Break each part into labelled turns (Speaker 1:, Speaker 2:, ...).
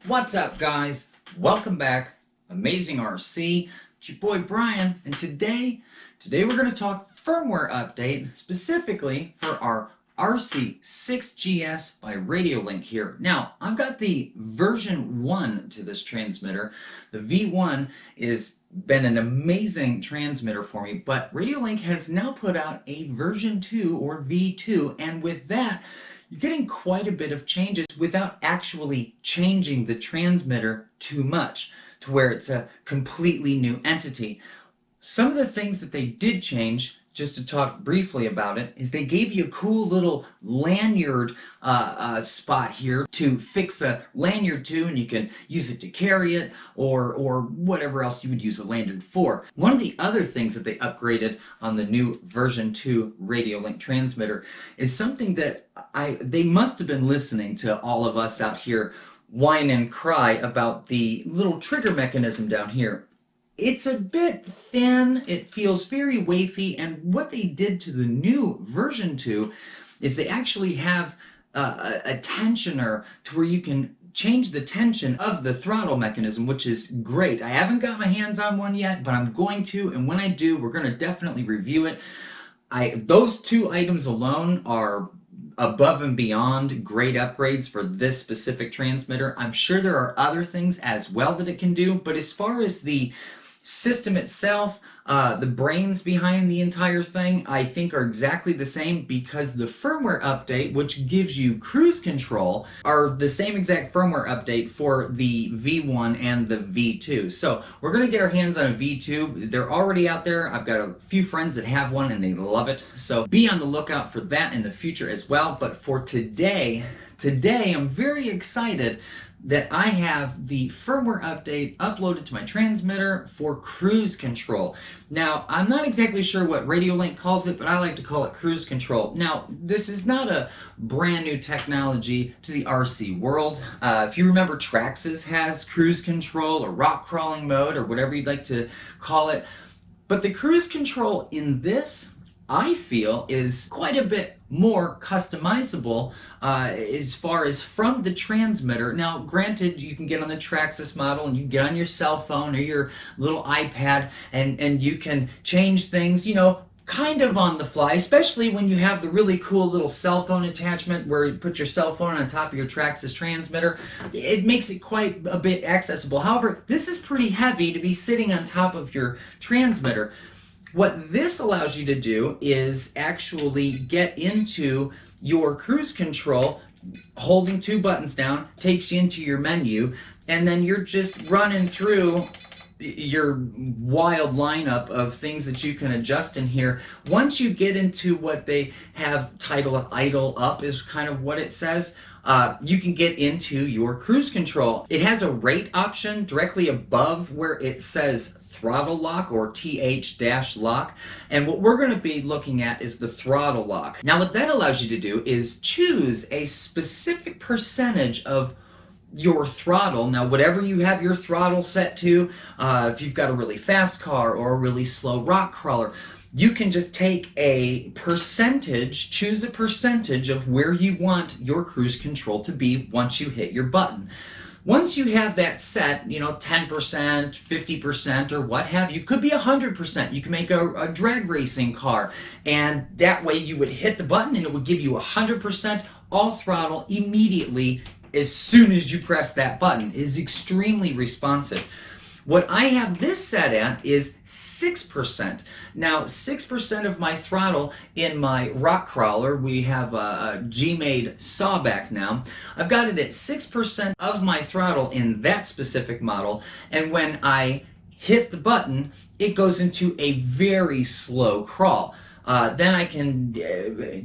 Speaker 1: What's up, guys? Welcome back. Amazing RC. It's your boy Brian, and today we're going to talk firmware update specifically for our RC6GS by RadioLink here. Now, I've got the version 1 to this transmitter. The V1 has been an amazing transmitter for me, but RadioLink has now put out a version 2 or V2, and with that, you're getting quite a bit of changes without actually changing the transmitter too much to where it's a completely new entity. Some of the things that they did change, just to talk briefly about it, is they gave you a cool little lanyard spot here to fix a lanyard to, and you can use it to carry it or whatever else you would use a lanyard for. One of the other things that they upgraded on the new version 2 RadioLink transmitter is something that they must have been listening to all of us out here whine and cry about the little trigger mechanism down here. It's a bit thin, it feels very wafy, and what they did to the new version 2 is they actually have a tensioner to where you can change the tension of the throttle mechanism, which is great. I haven't got my hands on one yet, but I'm going to, and when I do, we're going to definitely review it. Those two items alone are above and beyond great upgrades for this specific transmitter. I'm sure there are other things as well that it can do, but as far as the system itself, the brains behind the entire thing, I think are exactly the same, because the firmware update, which gives you cruise control, are the same exact firmware update for the V1 and the V2. So we're going to get our hands on a V2. They're already out there. I've got a few friends that have one and they love it. So be on the lookout for that in the future as well. But for today I'm very excited that I have the firmware update uploaded to my transmitter for cruise control. Now, I'm not exactly sure what RadioLink calls it, but I like to call it cruise control. Now, this is not a brand new technology to the RC world. If you remember, Traxxas has cruise control or rock crawling mode or whatever you'd like to call it. But the cruise control in this, I feel, is quite a bit more customizable as far as from the transmitter. Now, granted, you can get on the Traxxas model and you get on your cell phone or your little iPad and you can change things, you know, kind of on the fly, especially when you have the really cool little cell phone attachment where you put your cell phone on top of your Traxxas transmitter. It makes it quite a bit accessible. However, this is pretty heavy to be sitting on top of your transmitter. What this allows you to do is actually get into your cruise control, holding two buttons down, takes you into your menu, and then you're just running through your wild lineup of things that you can adjust in here. Once you get into what they have titled idle up is kind of what it says, you can get into your cruise control. It has a rate option directly above where it says throttle lock or TH-lock, and what we're going to be looking at is the throttle lock. Now, what that allows you to do is choose a specific percentage of your throttle. Now, whatever you have your throttle set to, if you've got a really fast car or a really slow rock crawler, you can just take a percentage, choose a percentage of where you want your cruise control to be once you hit your button. Once you have that set, you know, 10%, 50%, or what have you, could be 100%. You can make a drag racing car, and that way you would hit the button and it would give you 100% all throttle immediately as soon as you press that button. It is extremely responsive. What I have this set at is 6%. Now, 6% of my throttle in my rock crawler, we have a G-made sawback now. I've got it at 6% of my throttle in that specific model, and when I hit the button, it goes into a very slow crawl. Then I can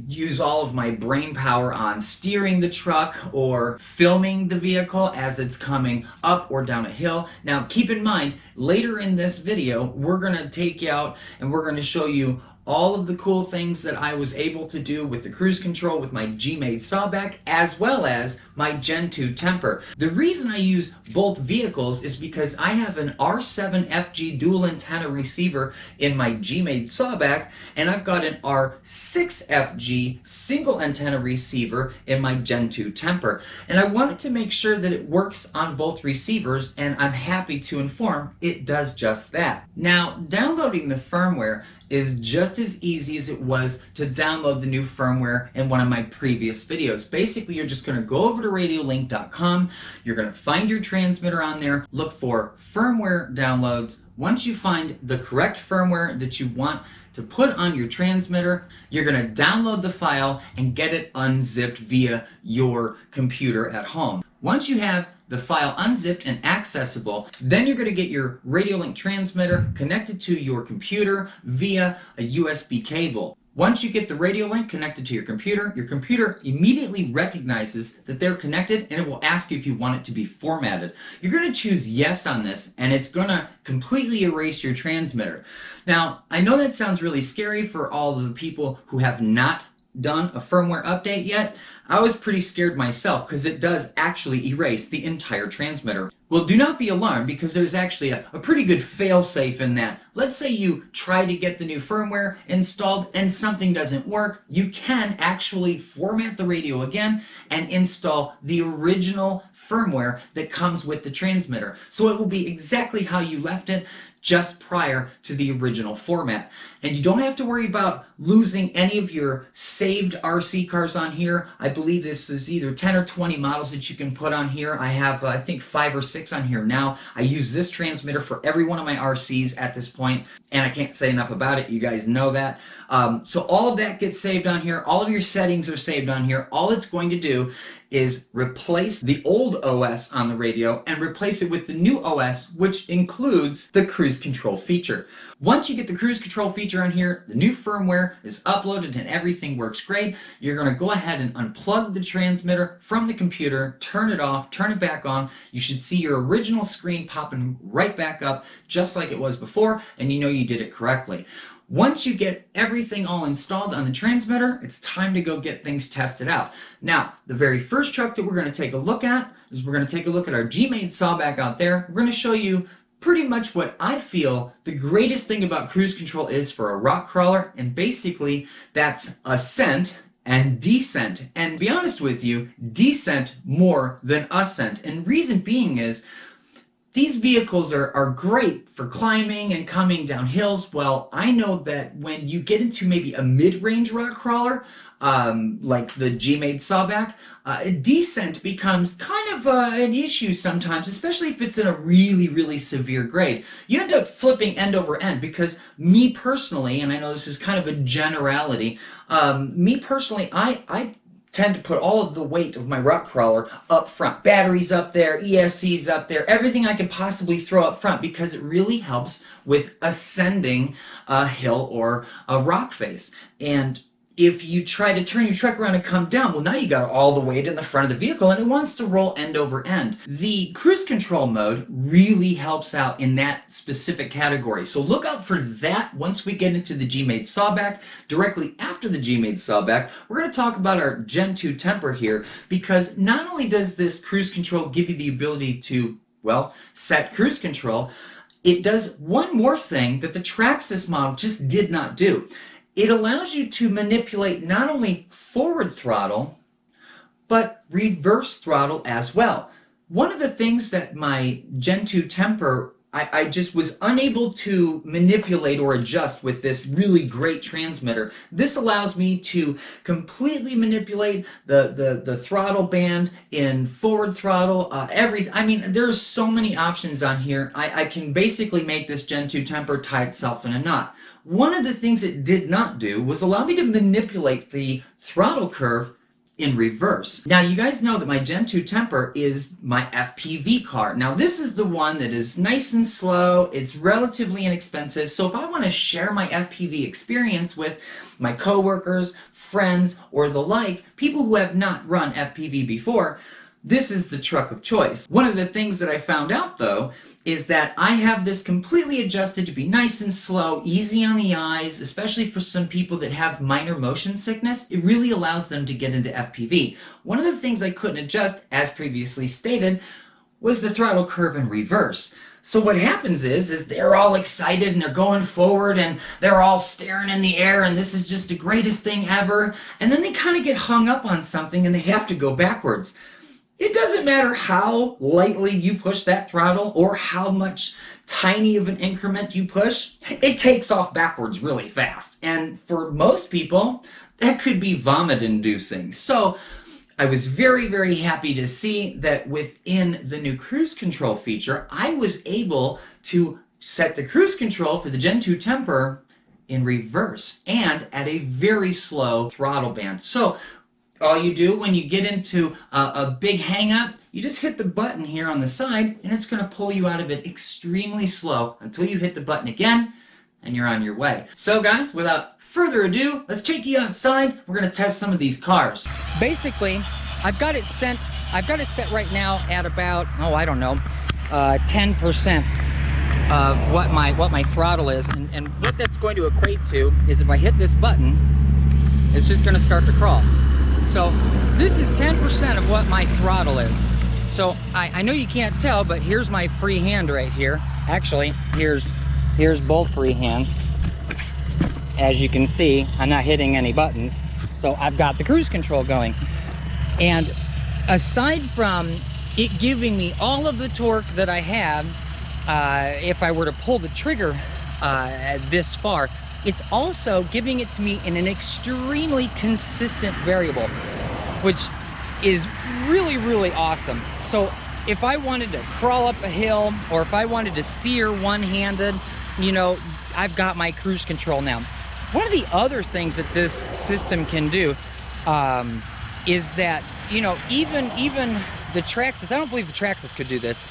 Speaker 1: use all of my brain power on steering the truck or filming the vehicle as it's coming up or down a hill. Now, keep in mind, later in this video, we're going to take you out and we're going to show you all of the cool things that I was able to do with the cruise control with my G-Made sawback, as well as my Gen 2 temper. The reason I use both vehicles is because I have an R7FG dual antenna receiver in my G-Made sawback, and I've got an R6FG single antenna receiver in my Gen 2 temper. And I wanted to make sure that it works on both receivers, and I'm happy to inform it does just that. Now, downloading the firmware is just as easy as it was to download the new firmware in one of my previous videos. Basically, you're just going to go over to RadioLink.com, you're going to find your transmitter on there, look for firmware downloads. Once you find the correct firmware that you want to put on your transmitter, you're going to download the file and get it unzipped via your computer at home. Once you have the file unzipped and accessible, then you're going to get your RadioLink transmitter connected to your computer via a USB cable. Once you get the RadioLink connected to your computer immediately recognizes that they're connected, and it will ask you if you want it to be formatted. You're going to choose yes on this, and it's going to completely erase your transmitter. Now, I know that sounds really scary for all of the people who have not done a firmware update yet. I was pretty scared myself because it does actually erase the entire transmitter. Well, do not be alarmed, because there's actually a pretty good fail-safe in that. Let's say you try to get the new firmware installed and something doesn't work. You can actually format the radio again and install the original firmware that comes with the transmitter. So it will be exactly how you left it, just prior to the original format. And you don't have to worry about losing any of your saved RC cars on here. I believe this is either 10 or 20 models that you can put on here. I have, I think, 5 or 6 on here now. I use this transmitter for every one of my RCs at this point, and I can't say enough about it. You guys know that. So all of that gets saved on here. All of your settings are saved on here. All it's going to do is replace the old OS on the radio and replace it with the new OS, which includes the cruise control feature. Once you get the cruise control feature on here, the new firmware is uploaded and everything works great. You're going to go ahead and unplug the transmitter from the computer, turn it off, turn it back on. You should see your original screen popping right back up just like it was before, and you know you did it correctly. Once you get everything all installed on the transmitter, it's time to go get things tested out. Now, the very first truck that we're going to take a look at is we're going to take a look at our G-Made sawback out there. We're going to show you pretty much what I feel the greatest thing about cruise control is for a rock crawler, and basically that's ascent and descent. And to be honest with you, descent more than ascent. And reason being is, these vehicles are great for climbing and coming down hills. Well, I know that when you get into maybe a mid-range rock crawler, like the G-Made sawback, descent becomes kind of an issue sometimes, especially if it's in a really, really severe grade. You end up flipping end over end, because me personally, and I know this is kind of a generality, me personally, I tend to put all of the weight of my rock crawler up front. Batteries up there, ESCs up there, everything I can possibly throw up front, because it really helps with ascending a hill or a rock face. And if you try to turn your truck around and come down, well, now you got all the weight in the front of the vehicle and it wants to roll end over end. The cruise control mode really helps out in that specific category. So look out for that once we get into the G-Made sawback. Directly after the G-Made sawback, we're going to talk about our Gen 2 temper here, because not only does this cruise control give you the ability to, well, set cruise control, it does one more thing that the Traxxas model just did not do. It allows you to manipulate not only forward throttle, but reverse throttle as well. One of the things that my Gen 2 temper, I just was unable to manipulate or adjust with this really great transmitter. This allows me to completely manipulate the throttle band in forward throttle, I mean, there's so many options on here. I can basically make this Gen 2 temper tie itself in a knot. One of the things it did not do was allow me to manipulate the throttle curve in reverse. Now, you guys know that my Gen 2 temper is my FPV car. Now, this is the one that is nice and slow. It's relatively inexpensive. So if I want to share my FPV experience with my coworkers, friends, or the like, people who have not run FPV before, this is the truck of choice. One of the things that I found out, though, is that I have this completely adjusted to be nice and slow, easy on the eyes, especially for some people that have minor motion sickness. It really allows them to get into FPV. One of the things I couldn't adjust, as previously stated, was the throttle curve in reverse. So what happens is they're all excited and they're going forward and they're all staring in the air and this is just the greatest thing ever. And then they kind of get hung up on something and they have to go backwards. It doesn't matter how lightly you push that throttle or how much tiny of an increment you push, it takes off backwards really fast. And for most people, that could be vomit-inducing. So I was very, very happy to see that within the new cruise control feature, I was able to set the cruise control for the Gen 2 temper in reverse and at a very slow throttle band. So all you do when you get into a big hang-up, you just hit the button here on the side and it's going to pull you out of it extremely slow until you hit the button again and you're on your way. So guys, without further ado, let's take you outside. We're going to test some of these cars. Basically, I've got it set right now at about, oh, I don't know, 10% of what my throttle is. And what that's going to equate to is if I hit this button, it's just going to start to crawl. So this is 10% of what my throttle is. So I know you can't tell, but here's my free hand right here. Actually, here's both free hands. As you can see, I'm not hitting any buttons. So I've got the cruise control going. And aside from it giving me all of the torque that I have, if I were to pull the trigger this far, it's also giving it to me in an extremely consistent variable, which is really, really awesome. So if I wanted to crawl up a hill or if I wanted to steer one-handed, you know, I've got my cruise control now. One of the other things that this system can do is that, you know, even the Traxxas, I don't believe the Traxxas could do this,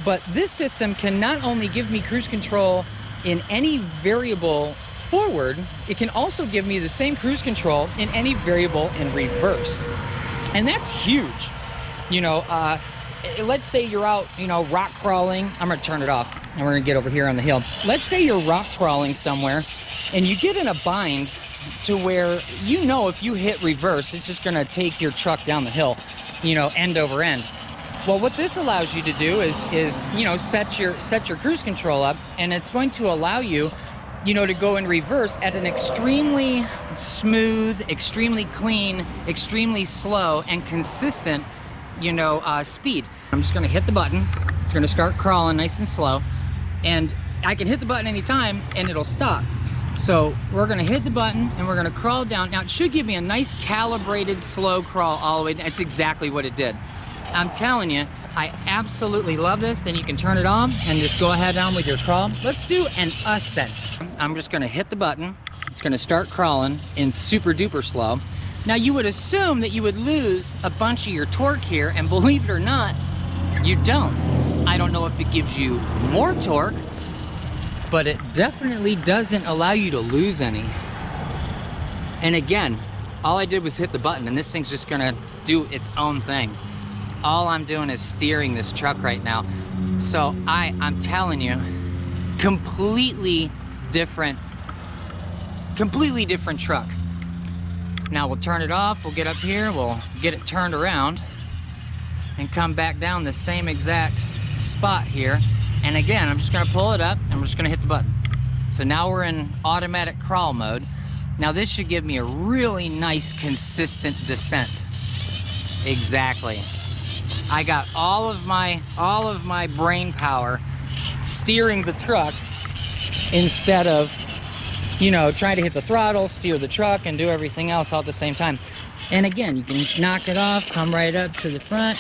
Speaker 1: but this system can not only give me cruise control in any variable forward, it can also give me the same cruise control in any variable in reverse. And that's huge. You know, let's say you're out, you know, rock crawling. I'm gonna turn it off and we're gonna get over here on the hill. Let's say you're rock crawling somewhere and you get in a bind to where, you know, if you hit reverse, it's just gonna take your truck down the hill, you know, end over end. Well, what this allows you to do is you know, set your cruise control up, and it's going to allow you, you know, to go in reverse at an extremely smooth, extremely clean, extremely slow and consistent, you know, speed. I'm just gonna hit the button. It's gonna start crawling nice and slow, and I can hit the button anytime and it'll stop. So we're gonna hit the button and we're gonna crawl down. Now it should give me a nice calibrated slow crawl all the way. That's exactly what it did. I'm telling you, I absolutely love this. Then you can turn it on and just go ahead on with your crawl. Let's do an ascent. I'm just gonna hit the button. It's gonna start crawling in super duper slow. Now you would assume that you would lose a bunch of your torque here, and believe it or not, you don't. I don't know if it gives you more torque, but it definitely doesn't allow you to lose any. And again, all I did was hit the button and this thing's just gonna do its own thing. All I'm doing is steering this truck right now. So I'm telling you, completely different truck. Now we'll turn it off, we'll get up here, we'll get it turned around and come back down the same exact spot here. And again, I'm just gonna pull it up and we're just gonna hit the button. So now we're in automatic crawl mode. Now this should give me a really nice, consistent descent. Exactly. I got all of my brain power steering the truck instead of, you know, trying to hit the throttle, steer the truck, and do everything else all at the same time. And again, you can knock it off, come right up to the front,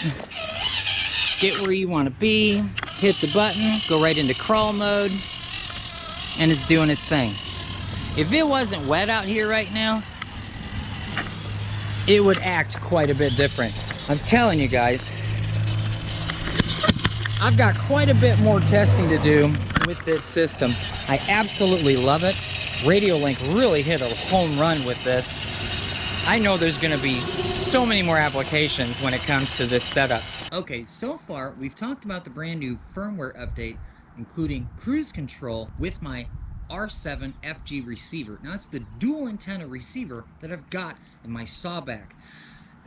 Speaker 1: get where you want to be, hit the button, go right into crawl mode, and it's doing its thing. If it wasn't wet out here right now, it would act quite a bit different. I'm telling you guys, I've got quite a bit more testing to do with this system. I absolutely love it. RadioLink really hit a home run with this.
Speaker 2: I know there's going to be so many more applications when it comes to this setup.
Speaker 1: Okay, so far we've talked about the brand new firmware update, including cruise control with my R7 FG receiver. Now it's the dual antenna receiver that I've got in my sawback.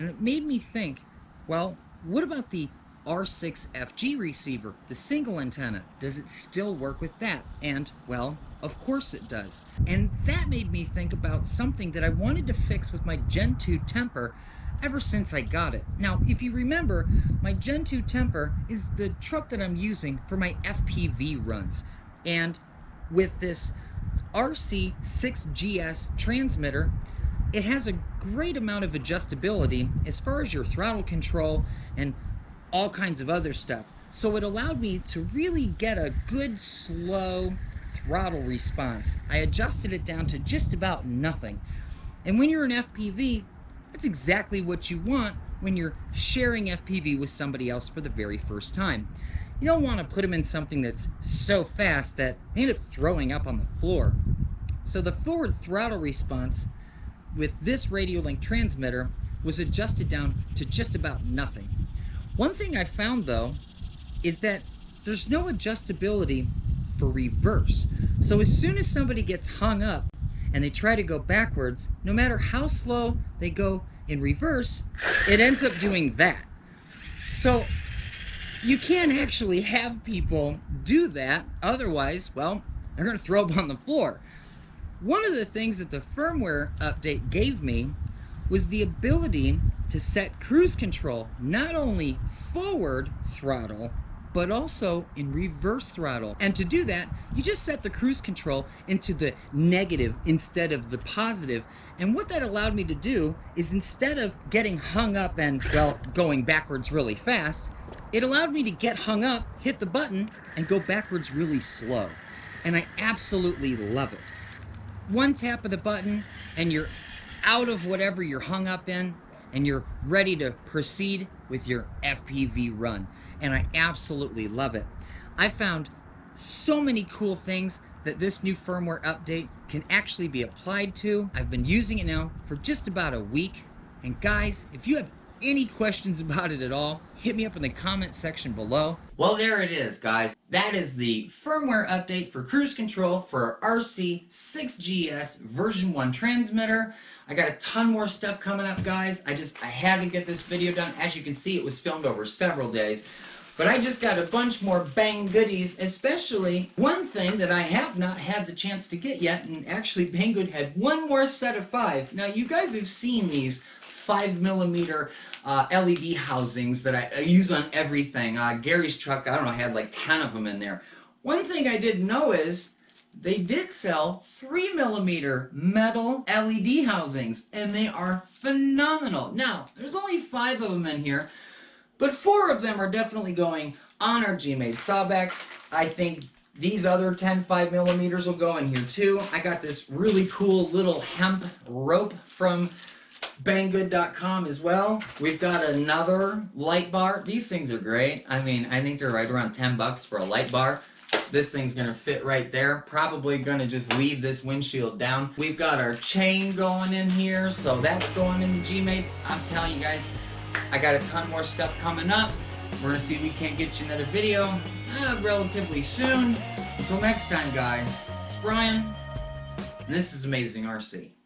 Speaker 1: And it made me think, well, what about the R6 FG receiver, the single antenna? Does it still work with that? And, well, of course it does. And that made me think about something that I wanted to fix with my Gen 2 temper ever since I got it. Now, if you remember, my Gen 2 temper is the truck that I'm using for my FPV runs. And with this RC6GS transmitter, it has a great amount of adjustability as far as your throttle control and all kinds of other stuff. So it allowed me to really get a good slow throttle response. I adjusted it down to just about nothing. And when you're an FPV, that's exactly what you want when you're sharing FPV with somebody else for the very first time. You don't want to put them in something that's so fast that they end up throwing up on the floor. So the forward throttle response with this RadioLink transmitter was adjusted down to just about nothing. One thing I found though is that there's no adjustability for reverse. So as soon as somebody gets hung up and they try to go backwards, no matter how slow they go in reverse, it ends up doing that. So you can't actually have people do that, otherwise, well, they're going to throw up on the floor. One of the things that the firmware update gave me was the ability to set cruise control, not only forward throttle, but also in reverse throttle. And to do that, you just set the cruise control into the negative instead of the positive. And what that allowed me to do is, instead of getting hung up and, well, going backwards really fast, it allowed me to get hung up, hit the button, and go backwards really slow. And I absolutely love it. One tap of the button and you're out of whatever you're hung up in, and you're ready to proceed with your FPV run. And I absolutely love it. I found so many cool things that this new firmware update can actually be applied to. I've been using it now for just about a week. And guys, if you have any questions about it at all, hit me up in the comment section below. Well, there it is, guys. That is the firmware update for cruise control for our RC6GS version 1 transmitter. I got a ton more stuff coming up, guys. I had to get this video done. As you can see, it was filmed over several days. But I just got a bunch more bang goodies, especially one thing that I have not had the chance to get yet, and actually Banggood had one more set of 5. Now, you guys have seen these 5mm LED housings that I use on everything. Gary's truck, I don't know, had like 10 of them in there. One thing I didn't know is they did sell 3mm metal LED housings, and they are phenomenal. Now, there's only 5 of them in here, but 4 of them are definitely going on our G-Made sawback. I think these other 10 5mm will go in here too. I got this really cool little hemp rope from Banggood.com as well. We've got another light bar. These things are great. I mean, I think they're right around 10 bucks for a light bar. This thing's gonna fit right there. Probably gonna just leave this windshield down. We've got our chain going in here, so that's going in the G-Made. I'm telling you guys, I got a ton more stuff coming up. We're gonna see if we can't get you another video relatively soon. Until next time, guys, it's Brian, and this is Amazing RC.